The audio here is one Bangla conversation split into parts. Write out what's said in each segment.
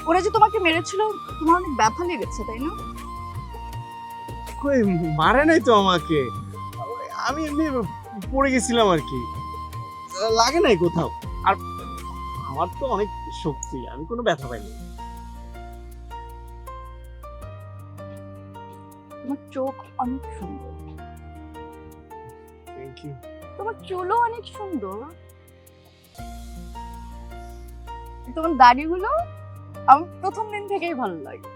ওরা যে তোমাকে মেরেছিল তোমার অনেক ব্যথা লেগেছে তাই না? কই মারে নাই তো আমাকে, আমি এমনি পড়ে গেছিলাম আর কি, লাগে নাই কোথাও। আর আমার তো অনেক শক্তি, আমি কোনো ব্যথা পাইনি। তোমার চোখ অনেক সুন্দর, থ্যাংক ইউ। তোমার চুলও অনেক সুন্দর, তোমার দাড়িগুলো আমার প্রথম দিন থেকেই ভালো লাগে।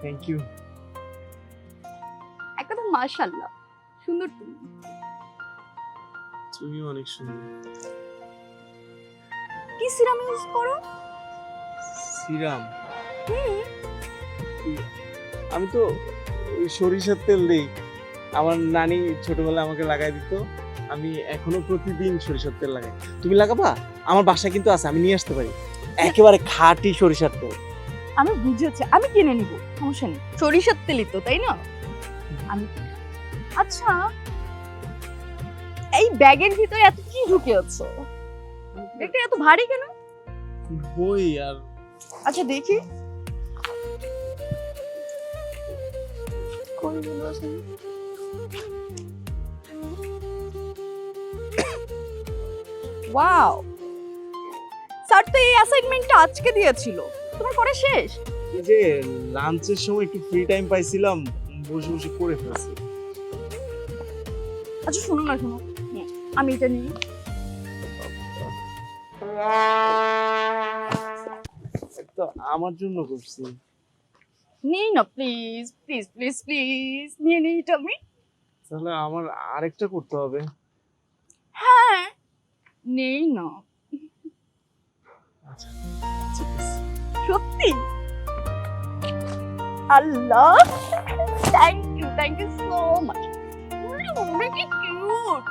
Thank you. এক কথা মাশাআল্লাহ, সুন্দর তুমি। তুমিও অনেক সুন্দর। কি সিরাম ইউজ করো? সিরাম? আমি তো ওই সরিষার তেল দিই, আমার নানি ছোটবেলায় আমাকে লাগাই দিত, আমি এখনো প্রতিদিন সরিষার তেল লাগাই। তুমি লাগাবা? আমার বাসায় কিন্তু আছে, আমি নিয়ে আসতে পারি, একেবারে খাঁটি সরিষার তেল। আমি বুঝেছি, আমি কিনে নিব, সমস্যা নেই। সরিষার তেলই তো তাই না? আমি আচ্ছা, এই ব্যাগের ভিতরে এত কি ঢুকে আছে? ব্যাগটা এত ভারী কেন? বই আর আচ্ছা দেখি। কোনগুলো আছে? ওয়াও, স্যার তো এই অ্যাসাইনমেন্টটা আজকে দিয়েছিল, তোমার করে শেষ? এই যে লাঞ্চের সময় একটু ফ্রি টাইম পাইছিলাম, বসে বসে করে ফেলছি। আচ্ছা শোনো না, শোনো, আমি এটা নিই। তো আমার জন্য করছি। নিই না প্লিজ প্লিজ প্লিজ প্লিজ, নিয়ে নিই এটা আমি। তাহলে আমার আরেকটা করতে হবে। হ্যাঁ নেই না। আচ্ছা ঠিক আছে। সত্যি? আল্লাহ, থ্যাংক ইউ সো মাচ, অনেক কিউট।